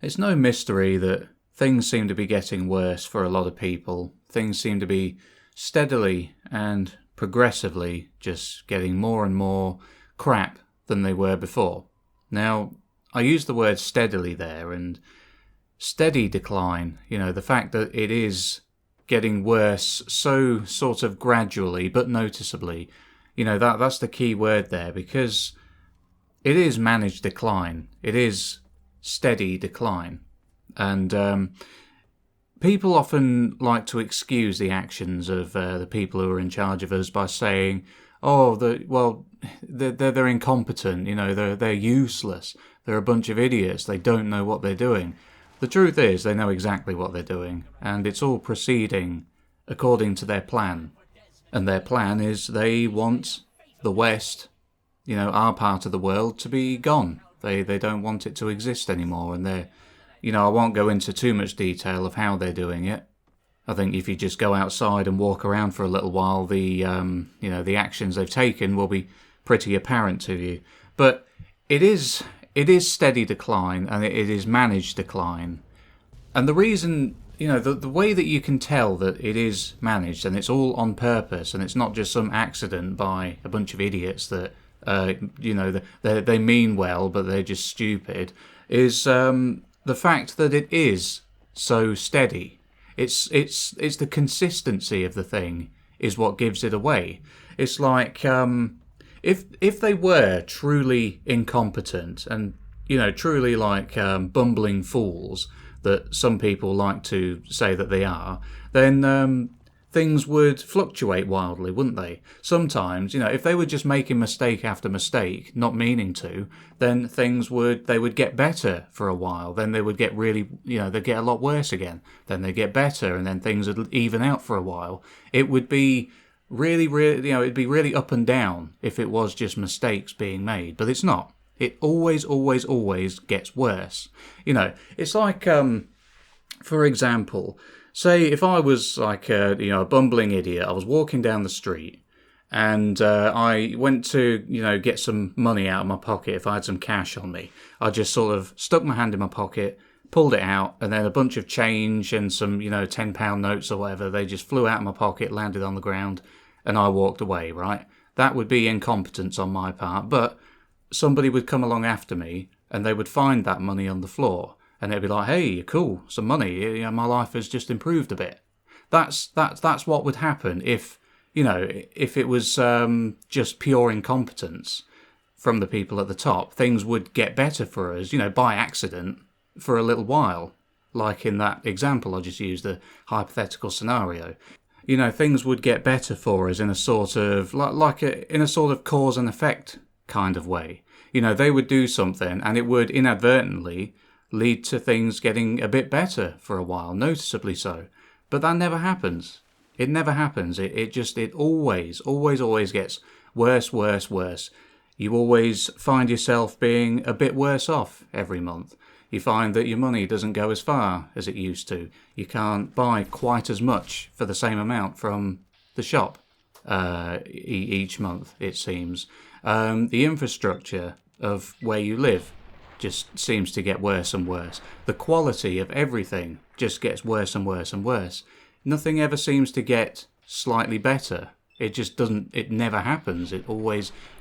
It's no mystery that things seem to be getting worse for a lot of people. Things seem to be steadily and progressively just getting more and more crap than they were before. Now, I use the word steadily there, and steady decline, the fact that it is getting worse so sort of gradually but noticeably, that's the key word there, because it is managed decline. It is steady decline. And people often like to excuse the actions of the people who are in charge of us by saying, "Oh, they're incompetent. They're useless. They're a bunch of idiots. They don't know what they're doing." The truth is, they know exactly what they're doing, and it's all proceeding according to their plan. And their plan is they want the West, our part of the world, to be gone. They don't want it to exist anymore, and I won't go into too much detail of how they're doing it. I think if you just go outside and walk around for a little while, the actions they've taken will be pretty apparent to you. But it is steady decline, and it is managed decline. And the reason, the way that you can tell that it is managed, and it's all on purpose, and it's not just some accident by a bunch of idiots that, they mean well, but they're just stupid, is the fact that it is so steady. It's the consistency of the thing is what gives it away. It's like if they were truly incompetent and truly like bumbling fools that some people like to say that they are, then things would fluctuate wildly, wouldn't they? Sometimes, if they were just making mistake after mistake, not meaning to, then they would get better for a while. Then they would get really, they'd get a lot worse again. Then they'd get better, and then things would even out for a while. It would be really, really, it'd be really up and down if it was just mistakes being made. But it's not. It always, always, always gets worse. It's like, for example, say if I was like a bumbling idiot, I was walking down the street and I went to get some money out of my pocket. If I had some cash on me, I just sort of stuck my hand in my pocket, pulled it out, and then a bunch of change and some £10 notes or whatever, they just flew out of my pocket, landed on the ground, and I walked away. Right, that would be incompetence on my part, but somebody would come along after me and they would find that money on the floor. And they'd be like, "Hey, cool, some money. My life has just improved a bit." That's what would happen if it was just pure incompetence from the people at the top. Things would get better for us, by accident for a little while. Like in that example I just used, the hypothetical scenario. Things would get better for us in a sort of in a sort of cause and effect kind of way. They would do something and it would inadvertently lead to things getting a bit better for a while, noticeably so. But that never happens. It never happens. It always, always, always gets worse, worse, worse. You always find yourself being a bit worse off every month. You find that your money doesn't go as far as it used to. You can't buy quite as much for the same amount from the shop each month, it seems. The infrastructure of where you live just seems to get worse and worse. The quality of everything just gets worse and worse and worse. Nothing ever seems to get slightly better. It just doesn't, it never happens.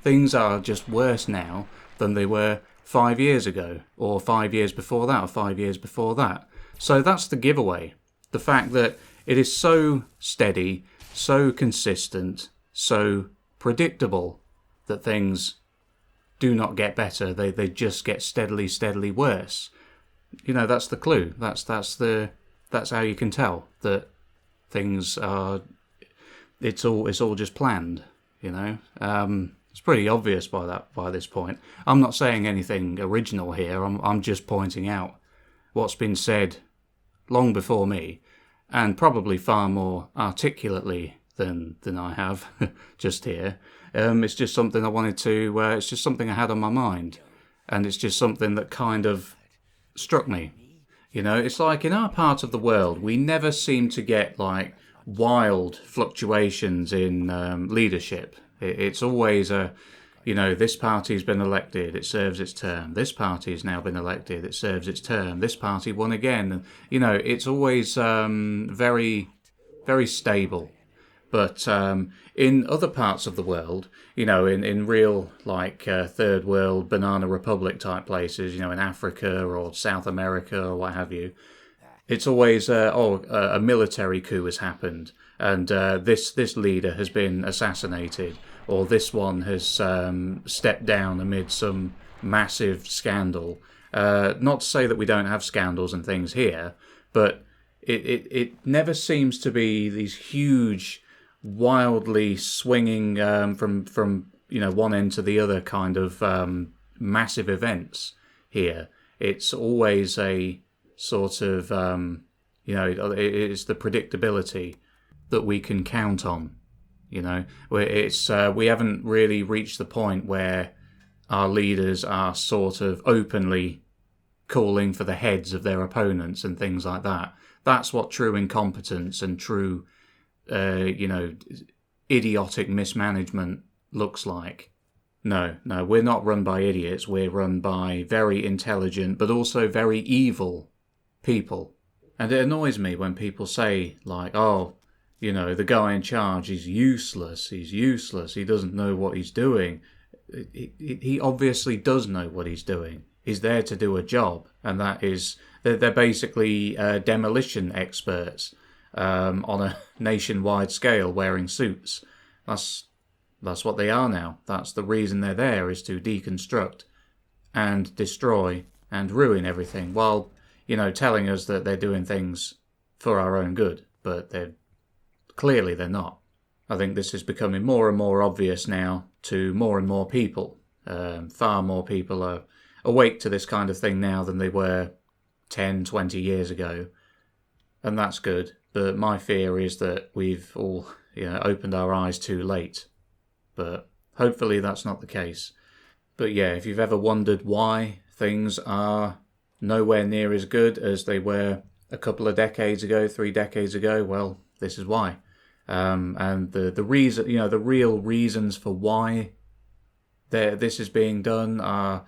Things are just worse now than they were 5 years ago, or 5 years before that, or 5 years before that. So that's the giveaway. The fact that it is so steady, so consistent, so predictable that things do not get better. They just get steadily, steadily worse. That's the clue. That's how you can tell that things are. It's all just planned. It's pretty obvious by this point. I'm not saying anything original here. I'm just pointing out what's been said long before me, and probably far more articulately than I have just here. It's just something I wanted to. It's just something I had on my mind, and it's just something that kind of struck me. It's like in our part of the world, we never seem to get like wild fluctuations in leadership. It's always This party's been elected, it serves its term. This party's now been elected, it serves its term. This party won again. It's always very, very stable. But in other parts of the world, in real, like, third world, banana republic type places, in Africa or South America or what have you, it's always, a military coup has happened, and this leader has been assassinated, or this one has stepped down amid some massive scandal. Not to say that we don't have scandals and things here, but it never seems to be these huge, wildly swinging from one end to the other kind of massive events here. It's always a sort of it's the predictability that we can count on. Where it's we haven't really reached the point where our leaders are sort of openly calling for the heads of their opponents and things like that. That's what true incompetence and true idiotic mismanagement looks like. No, we're not run by idiots. We're run by very intelligent but also very evil people. And it annoys me when people say, like, oh, the guy in charge is useless. He's useless. He doesn't know what he's doing. He obviously does know what he's doing. He's there to do a job, and that is they're basically demolition experts on a nationwide scale, wearing suits. That's what they are now. That's the reason they're there, is to deconstruct and destroy and ruin everything, while telling us that they're doing things for our own good, but they're not. I think this is becoming more and more obvious now to more and more people. Far more people are awake to this kind of thing now than they were 10, 20 years ago. And that's good. But my fear is that we've all opened our eyes too late. But hopefully that's not the case. But yeah, if you've ever wondered why things are nowhere near as good as they were a couple of decades ago, 3 decades ago, well, this is why. And the reason, the real reasons for why this is being done are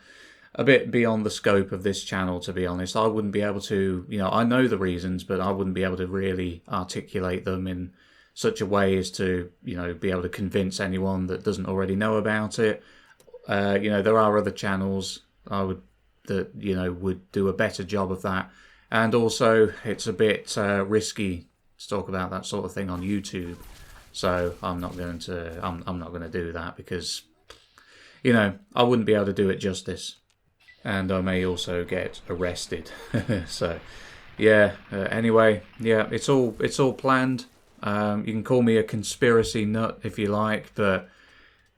a bit beyond the scope of this channel, to be honest. I wouldn't be able to, I know the reasons, but I wouldn't be able to really articulate them in such a way as to, be able to convince anyone that doesn't already know about it. There are other channels that would do a better job of that. And also, it's a bit risky to talk about that sort of thing on YouTube. So I'm not going to do that, because, I wouldn't be able to do it justice. And I may also get arrested. So, yeah. Anyway, yeah, it's all planned. You can call me a conspiracy nut if you like, but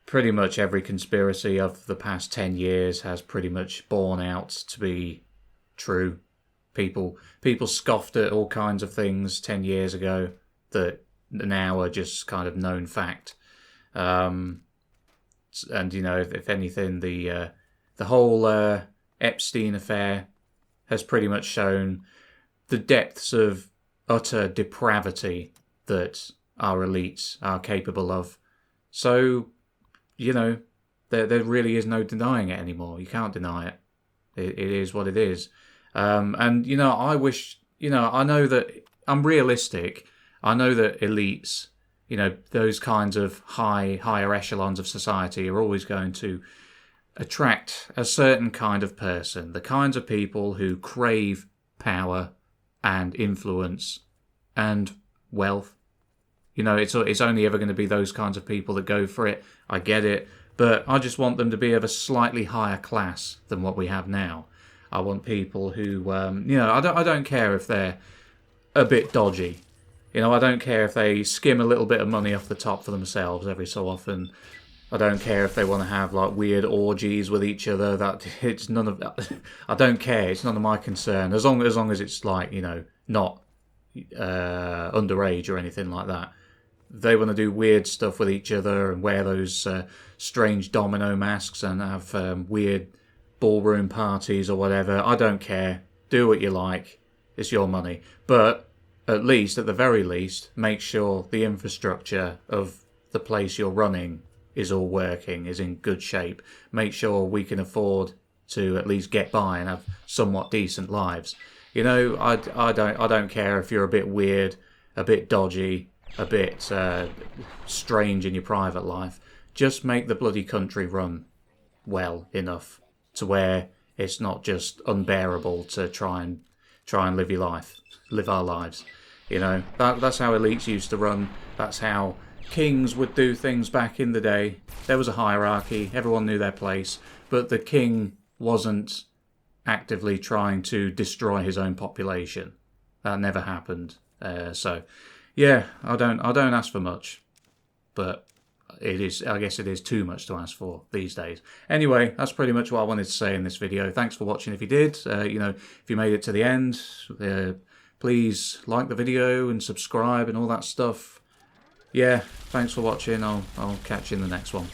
pretty much every conspiracy of the past 10 years has pretty much borne out to be true. People scoffed at all kinds of things 10 years ago that now are just kind of known fact. And if anything, the whole Epstein affair has pretty much shown the depths of utter depravity that our elites are capable of. So, there really is no denying it anymore. You can't deny it. It is what it is. And, I wish, I know that I'm realistic. I know that elites, those kinds of higher echelons of society are always going to attract a certain kind of person, the kinds of people who crave power and influence and wealth. It's only ever going to be those kinds of people that go for it. I get it. But I just want them to be of a slightly higher class than what we have now. I want people who, I don't care if they're a bit dodgy. I don't care if they skim a little bit of money off the top for themselves every so often. I don't care if they want to have like weird orgies with each other. It's none of that. I don't care. It's none of my concern. As long as it's like, not underage or anything like that. They want to do weird stuff with each other and wear those strange domino masks and have weird ballroom parties or whatever. I don't care. Do what you like. It's your money. But at the very least, make sure the infrastructure of the place you're running is all working, is in good shape. Make sure we can afford to at least get by and have somewhat decent lives. You know, I don't care if you're a bit weird, a bit dodgy, a bit strange in your private life. Just make the bloody country run well enough to where it's not just unbearable to try and live your life, live our lives. You know, that's how elites used to run. That's how kings would do things back in the day. There was a hierarchy, everyone knew their place, but the king wasn't actively trying to destroy his own population. That never happened. So, yeah, I don't ask for much, but I guess it is too much to ask for these days. Anyway, that's pretty much what I wanted to say in this video. Thanks for watching if you did. You know, if you made it to the end, please like the video and subscribe and all that stuff. Yeah, thanks for watching. I'll catch you in the next one.